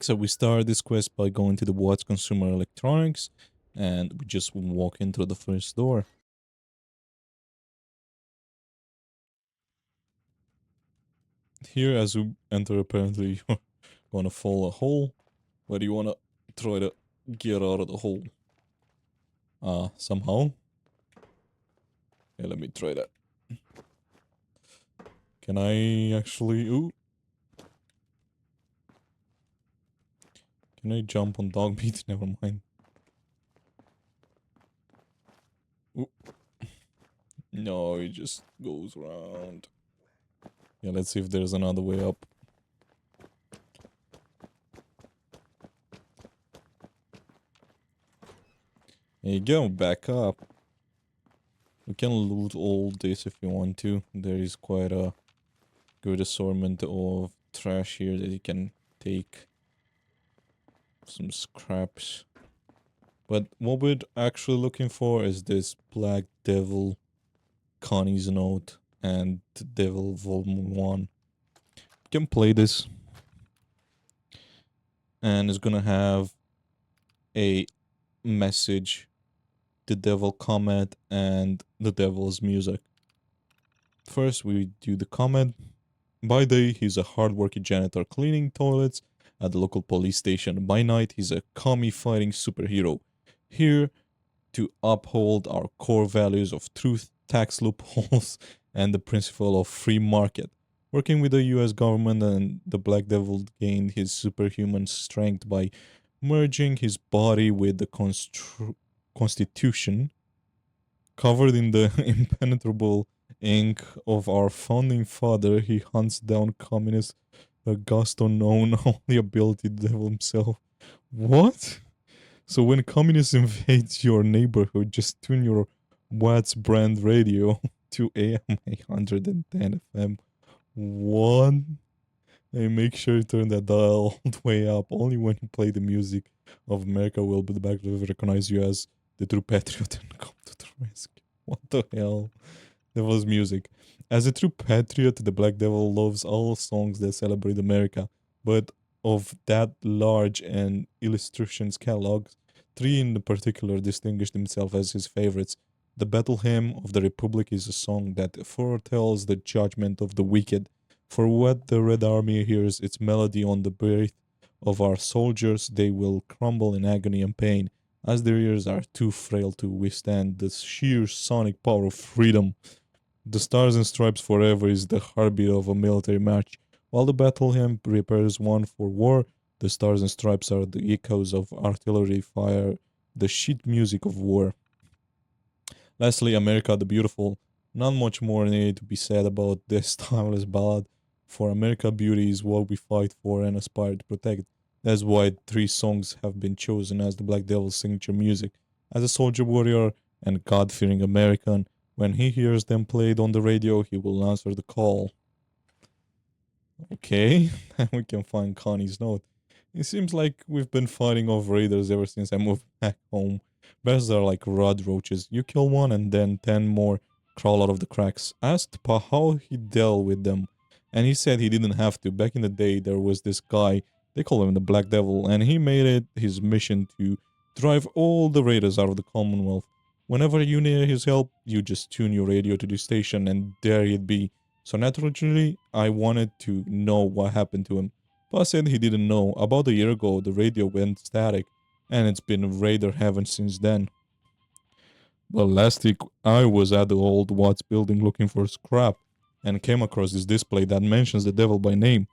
So we start this quest by going to the Watts Consumer Electronics, and we just walk into the first door. Here, as we enter, apparently you're gonna fall a hole, where you wanna try to get out of the hole. Somehow. Yeah, let me try that. Can I actually... Ooh. Can I jump on dog meat? Never mind. Ooh. No, it just goes around. Yeah, let's see if there's another way up. There you go, back up. We can loot all this if you want to. There is quite a good assortment of trash here that you can take. Some scraps. But what we're actually looking for is this Black Devil Connie's Note and the Devil Volume 1. You can play this. And it's gonna have a message, the devil comment, and the devil's music. First, we do the comment. By day, he's a hardworking janitor cleaning toilets at the local police station. By night, he's a commie fighting superhero. Here to uphold our core values of truth, tax loopholes, and the principle of free market. Working with the US government, and the Black Devil gained his superhuman strength by merging his body with the Constitution, covered in the impenetrable ink of our founding father. He hunts down communists, a ghost unknown, only ability the devil himself. What? So when communists invade your neighborhood, just tune your Watts brand radio to AM 810 FM. What? And make sure you turn that dial all the way up. Only when you play the music of America will the Black Devil recognize you as the true patriot and come to the rescue. What the hell? That was music. As a true patriot, the Black Devil loves all songs that celebrate America, but of that large and illustrations catalog, three in particular distinguished himself as his favorites. The Battle Hymn of the Republic is a song that foretells the judgment of the wicked. For what the Red Army hears its melody on the breath of our soldiers, they will crumble in agony and pain, as their ears are too frail to withstand the sheer sonic power of freedom. The Stars and Stripes Forever is the heartbeat of a military march. While the battle hymn prepares one for war, the Stars and Stripes are the echoes of artillery fire, the sheet music of war. Lastly, America the Beautiful. Not much more needed to be said about this timeless ballad. For America, beauty is what we fight for and aspire to protect. That's why three songs have been chosen as the Black Devil's signature music. As a soldier warrior and God fearing American, when he hears them played on the radio, he will answer the call. Okay, and we can find Connie's note. It seems like we've been fighting off raiders ever since I moved back home. Bears are like rod roaches. You kill one and then 10 more crawl out of the cracks. I asked Pa how he dealt with them, and he said he didn't have to. Back in the day, there was this guy, they call him the Black Devil, and he made it his mission to drive all the raiders out of the Commonwealth. Whenever you need his help, you just tune your radio to the station and there he'd be. So naturally, I wanted to know what happened to him. Pa said he didn't know. About a year ago, the radio went static, and it's been raider heaven since then. Well, last week I was at the old Watts building looking for scrap, and came across this display that mentions the devil by name.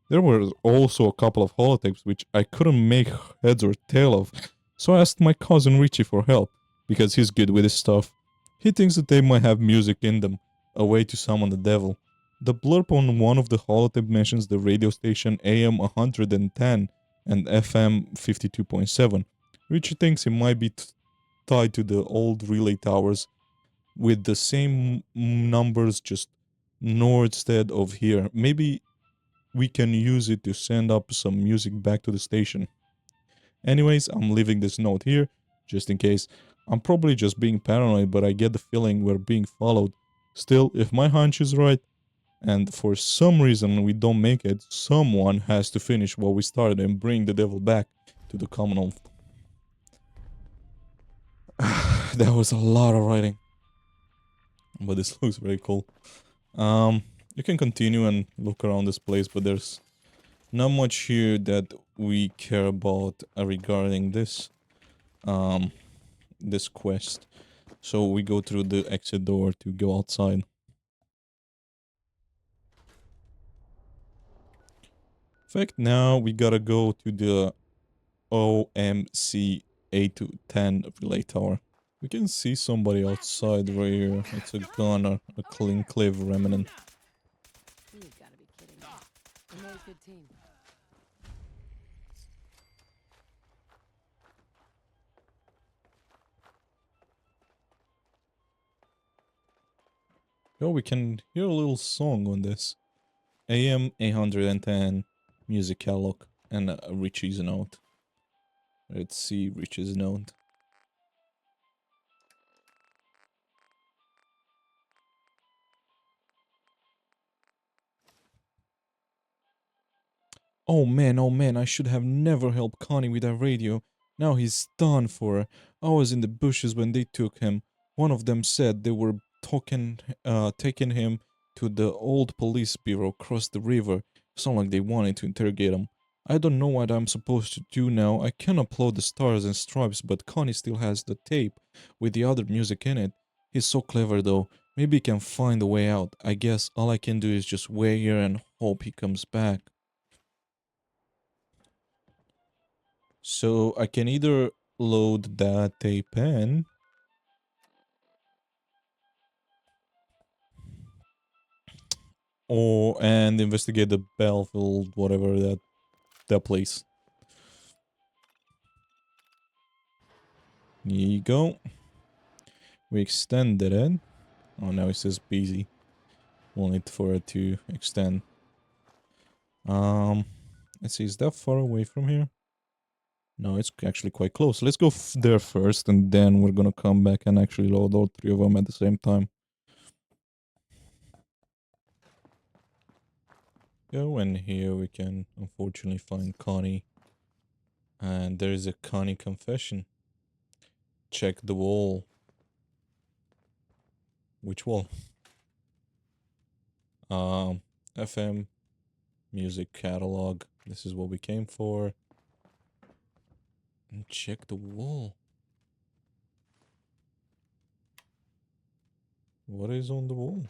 There were also a couple of holotapes which I couldn't make heads or tail of, so I asked my cousin Richie for help, because he's good with his stuff. He thinks that they might have music in them, a way to summon the devil. The blurb on one of the holotape mentions the radio station AM 110 and FM 52.7. Richie thinks it might be tied to the old relay towers with the same numbers, just north instead of here. Maybe we can use it to send up some music back to the station. Anyways, I'm leaving this note here, just in case. I'm probably just being paranoid, but I get the feeling we're being followed. Still, if my hunch is right, And for some reason we don't make it, someone has to finish what we started and bring the devil back to the Commonwealth. That was a lot of writing. But this looks very cool. You can continue and look around this place, but there's not much here that we care about regarding this this quest. So we go through the exit door to go outside. In fact, now we gotta go to the OMC 8-10 relay tower. We can see somebody outside right here. It's a gunner, a clean cliff remnant. You've got to be kidding me. Another good team. Oh, we can hear a little song on this. AM 810 music catalog and Richie's note. Let's see Richie's note. Oh man, I should have never helped Connie with that radio. Now he's done for. I was in the bushes when they took him. One of them said they were taking him to the old police bureau across the river. Sound like they wanted to interrogate him. I don't know what I'm supposed to do now. I can upload the stars and stripes, but Connie still has the tape with the other music in it. He's so clever though. Maybe he can find a way out. I guess all I can do is just wait here and hope he comes back. So I can either load that tape in and investigate the battlefield, whatever that place. Here you go. We extended it. Oh, now it says busy. We'll need for it to extend. Let's see, is that far away from here? No, it's actually quite close. Let's go there first, and then we're gonna come back and actually load all three of them at the same time. Go, and here we can unfortunately find Connie. And there is a Connie confession. Check the wall. Which wall? FM music catalog. This is what we came for. And check the wall. What is on the wall?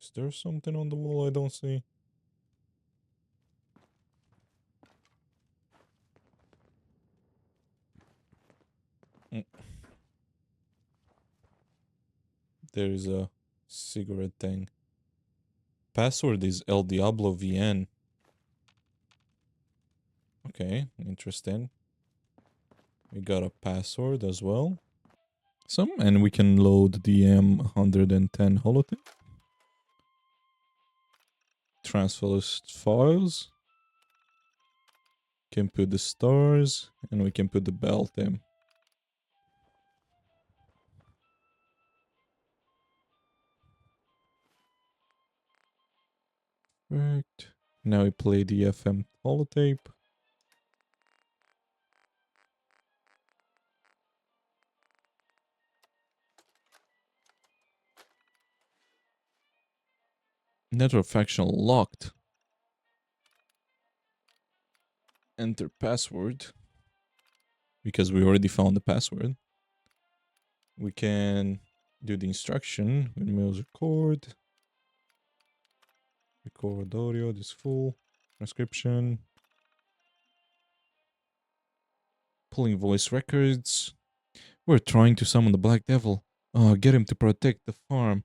Is there something on the wall I don't see? There is a cigarette thing. Password is El Diablo VN. Okay, interesting. We got a password as well. And we can load the M110 holotape. Transfer files. Can put the stars, and we can put the belt in. Right. Now we play the FM holotape. Network faction locked. Enter password. Because we already found the password. We can do the instruction. Windows record. Record audio, this full. Transcription. Pulling voice records. We're trying to summon the Black Devil. Get him to protect the farm.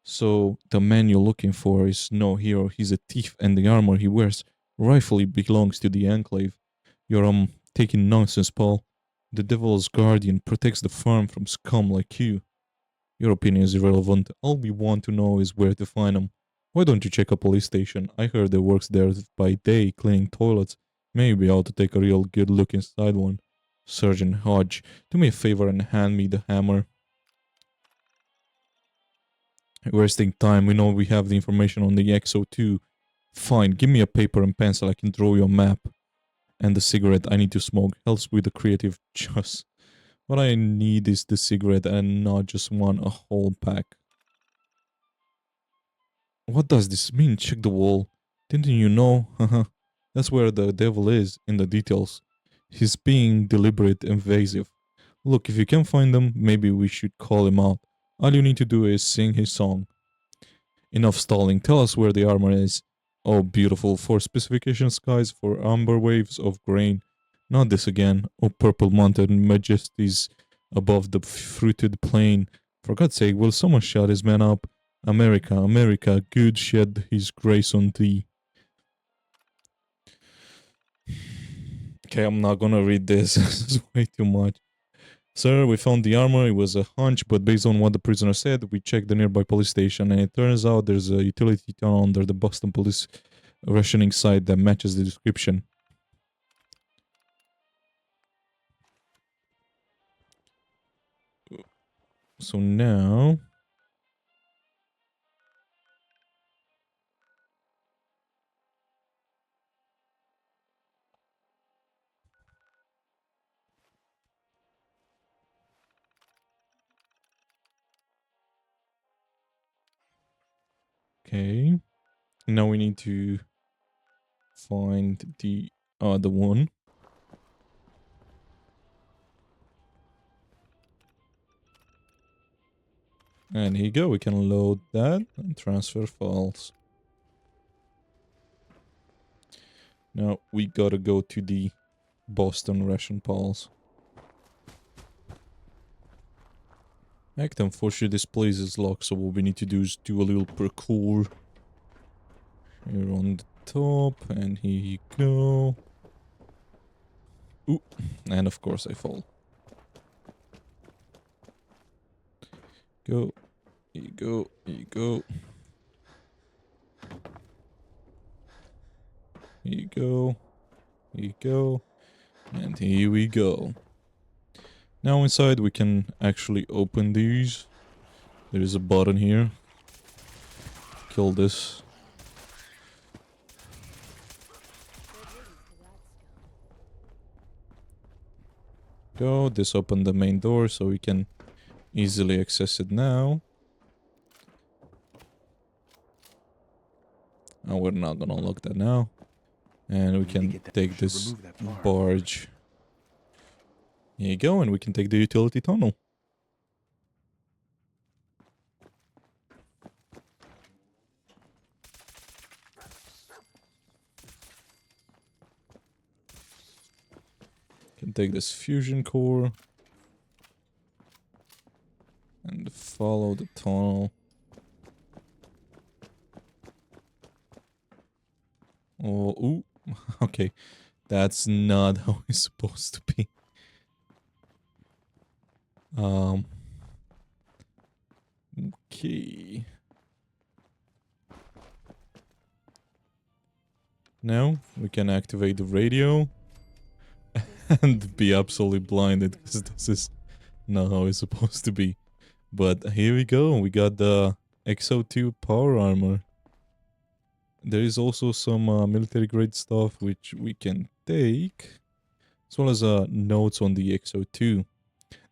So the man you're looking for is no hero. He's a thief, and the armor he wears rightfully belongs to the Enclave. You're taking nonsense, Paul. The Devil's Guardian protects the farm from scum like you. Your opinion is irrelevant. All we want to know is where to find him. Why don't you check a police station? I heard they works there by day cleaning toilets. Maybe I ought to take a real good look inside one. Sergeant Hodge, do me a favor and hand me the hammer. Wasting time. We know we have the information on the X0-2. Fine, give me a paper and pencil. I can draw you a map. And the cigarette I need to smoke. Helps with the creative juice. What I need is the cigarette and not just one, a whole pack. What does this mean? Check the wall. Didn't you know? Haha. That's where the devil is, in the details. He's being deliberate and evasive. Look, if you can find him, maybe we should call him out. All you need to do is sing his song. Enough stalling. Tell us where the armor is. Oh, beautiful. For specification skies, for amber waves of grain. Not this again. Oh, purple mountain majesties above the fruited plain. For God's sake, will someone shut his man up? America, America, good shed his grace on thee. Okay, I'm not gonna read this. This is way too much. Sir, we found the armor. It was a hunch, but based on what the prisoner said, we checked the nearby police station, and it turns out there's a utility tunnel under the Boston police rationing site that matches the description. So now... Okay. Now we need to find the other one. And here you go. We can load that and transfer files. Now we gotta go to the Boston ration pals. Act, unfortunately this place is locked, so what we need to do is do a little parkour. Here on the top, and here you go. Ooh, and of course I fall. Go, here you go, here you go. Here you go, here you go, and here we go. Now inside we can actually open these. There is a button here. Kill this. Go, this opened the main door so we can easily access it now. Oh, we're not gonna unlock that now. And we can take this barge. Here you go, and we can take the utility tunnel. Can take this fusion core. And follow the tunnel. Oh, ooh. Okay. That's not how it's supposed to be. Okay. Now we can activate the radio and be absolutely blinded because this is not how it's supposed to be. But here we go. We got the X0-2 power armor. There is also some military grade stuff which we can take, as well as notes on the X0-2.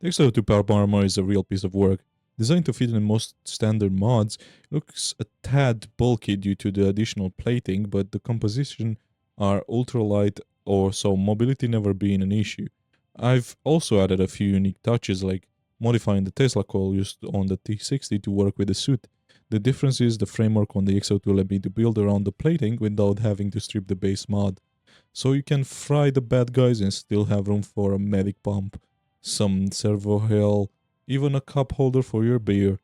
The X0-2 power armor is a real piece of work. Designed to fit in most standard mods, it looks a tad bulky due to the additional plating, but the composition are ultralight, or so mobility never being an issue. I've also added a few unique touches like modifying the Tesla coil used on the T60 to work with the suit. The difference is the framework on the X0-2 let me to build around the plating without having to strip the base mod. So you can fry the bad guys and still have room for a medic pump, some servo hell, even a cup holder for your beer.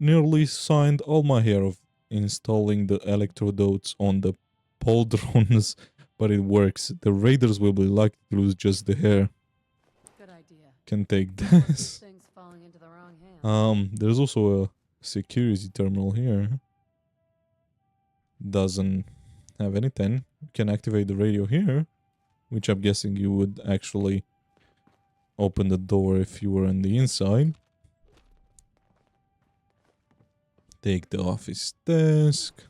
Nearly signed all my hair of installing the electrodes on the pauldrons, but it works. The raiders will be lucky to lose just the hair. Good idea. Can take this. Things falling into the wrong hands. There's also a security terminal here. Doesn't have anything. You can activate the radio here, which I'm guessing you would actually open the door if you were on the inside. Take the office desk.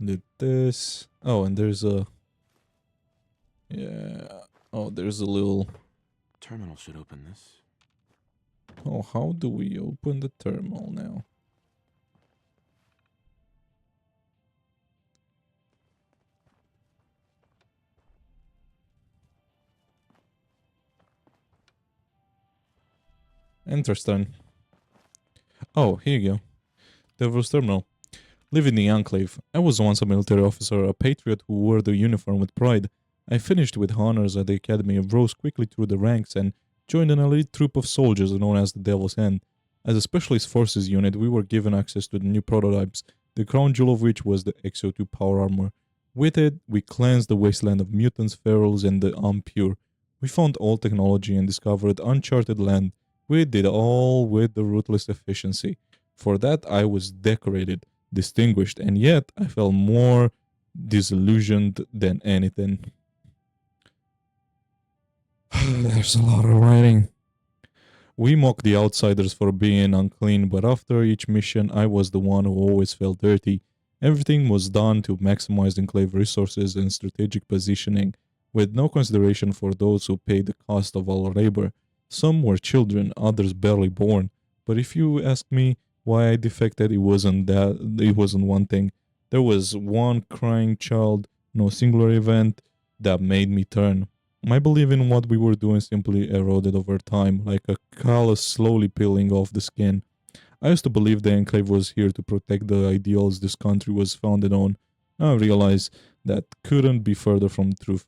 Do this. Oh, and there's a... Yeah. Oh, there's a little... Terminal should open this. Oh, how do we open the terminal now? Interesting. Oh, here you go. Devil's Terminal. Live in the Enclave. I was once a military officer, a patriot who wore the uniform with pride. I finished with honors at the academy and rose quickly through the ranks and joined an elite troop of soldiers known as the Devil's Hand. As a specialist forces unit, we were given access to the new prototypes, the crown jewel of which was the X0-2 power armor. With it, we cleansed the wasteland of mutants, ferals, and the impure. We found old technology and discovered uncharted land. We did all with the ruthless efficiency. For that, I was decorated, distinguished, and yet I felt more disillusioned than anything. There's a lot of writing. We mocked the outsiders for being unclean, but after each mission, I was the one who always felt dirty. Everything was done to maximize enclave resources and strategic positioning, with no consideration for those who paid the cost of our labor. Some were children, others barely born. But if you ask me why I defected, it wasn't one thing. There was one crying child, no singular event, that made me turn. My belief in what we were doing simply eroded over time, like a callus slowly peeling off the skin. I used to believe the Enclave was here to protect the ideals this country was founded on. I realized that couldn't be further from the truth.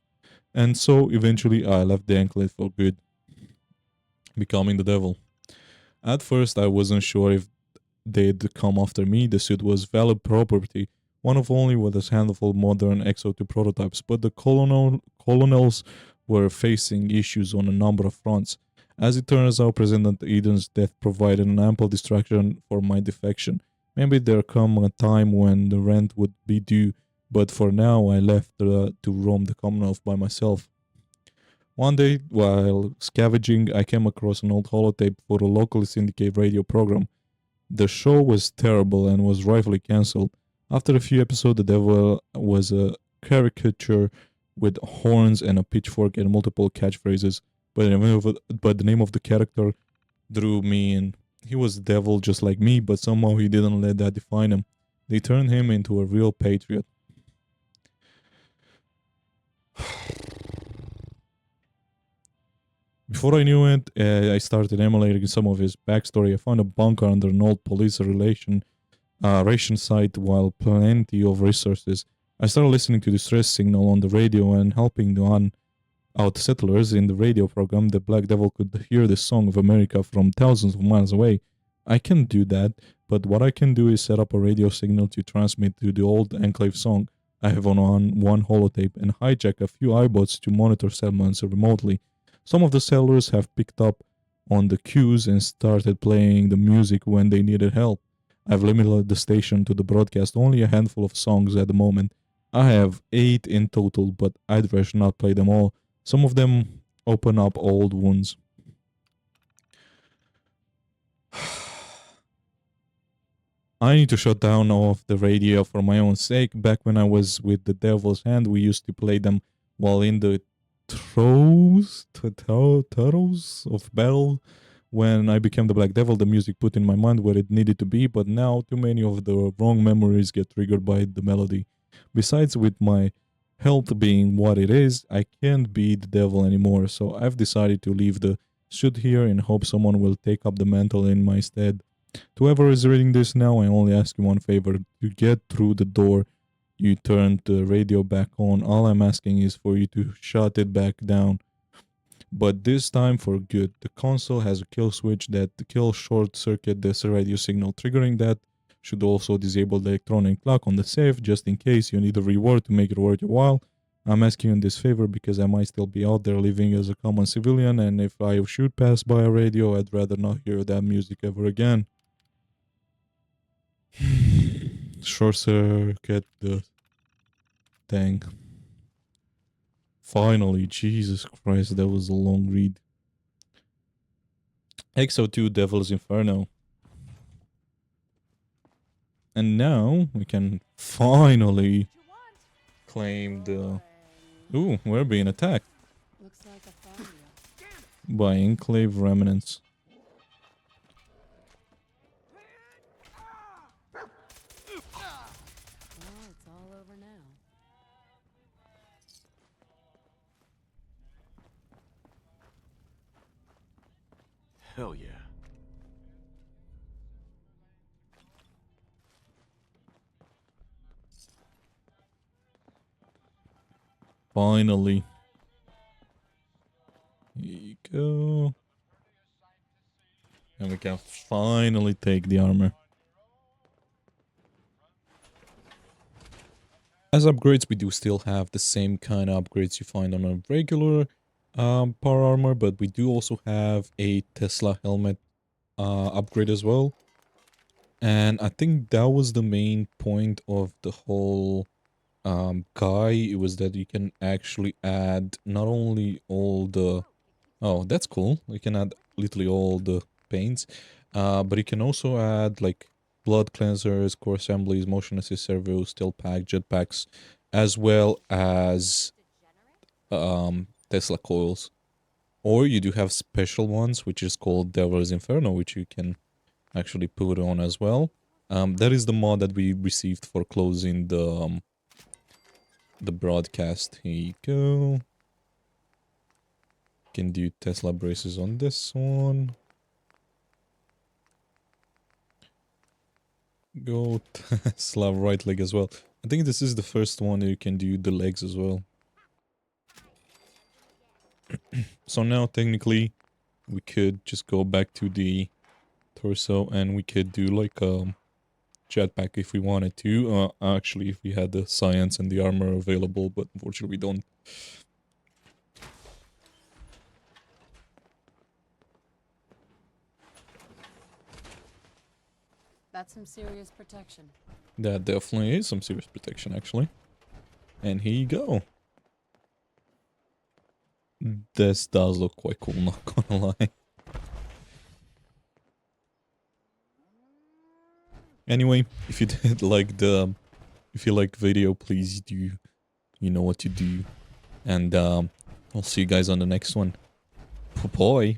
And so eventually I left the Enclave for good, becoming the devil. At first I wasn't sure if they'd come after me. The suit was valid property, one of only with a handful of modern X0-2 prototypes, but the colonels were facing issues on a number of fronts. As it turns out, President Eden's death provided an ample distraction for my defection. Maybe there come a time when the rent would be due, but for now I left to roam the Commonwealth by myself. One day, while scavenging, I came across an old holotape for a locally syndicated radio program. The show was terrible and was rightfully cancelled. After a few episodes, the devil was a caricature with horns and a pitchfork and multiple catchphrases, but the name of the character drew me in. He was the devil just like me, but somehow he didn't let that define him. They turned him into a real patriot. Before I knew it, I started emulating some of his backstory. I found a bunker under an old police ration site while plenty of resources. I started listening to distress signal on the radio and helping the out settlers in the radio program. The Black Devil could hear the song of America from thousands of miles away. I can't do that, but what I can do is set up a radio signal to transmit to the old Enclave song I have on one holotape and hijack a few iBots to monitor settlements remotely. Some of the settlers have picked up on the cues and started playing the music when they needed help. I've limited the station to the broadcast only a handful of songs at the moment. I have 8 in total, but I'd rather not play them all. Some of them open up old wounds. I need to shut down off the radio for my own sake. Back when I was with the Devil's Hand, we used to play them while in the throes of battle. When I became the Black Devil, the music put in my mind where it needed to be, but now too many of the wrong memories get triggered by the melody. Besides, with my health being what it is, I can't be the devil anymore, so I've decided to leave the suit here in hope someone will take up the mantle in my stead. To whoever is reading this now, I only ask you one favor. To get through the door, you turn the radio back on. All I'm asking is for you to shut it back down. But this time for good. The console has a kill switch that kills short circuit this radio signal. Triggering that should also disable the electronic clock on the safe just in case you need a reward to make it worth your while. I'm asking you this favor because I might still be out there living as a common civilian, and if I should pass by a radio, I'd rather not hear that music ever again. Short circuit the thing. Finally, Jesus Christ, that was a long read. X0-2 Devil's Inferno. And now we can finally claim the... Ooh, we're being attacked Looks like I found you. by Enclave remnants. Well, it's all over now. Hell yeah. Finally. Here you go. And we can finally take the armor. As upgrades, we do still have the same kind of upgrades you find on a regular power armor, but we do also have a Tesla helmet upgrade as well. And I think that was the main point of the whole guy. It was that you can actually add not only all the... Oh, that's cool. You can add literally all the paints, but you can also add like blood cleansers, core assemblies, motion assist servos, steel pack, jetpacks, as well as Tesla coils. Or you do have special ones, which is called Devil's Inferno, which you can actually put on as well. That is the mod that we received for closing the broadcast. Here you go. Can do Tesla braces on this one. Go Tesla right leg as well. I think this is the first one that you can do the legs as well. So now technically we could just go back to the torso and we could do like a jetpack if we wanted to. Actually, if we had the science and the armor available, but unfortunately we don't. That's some serious protection. That definitely is some serious protection actually. And here you go. This does look quite cool, not gonna lie. Anyway, if you did like if you like video, please do, you know what to do. And I'll see you guys on the next one. Bye-bye.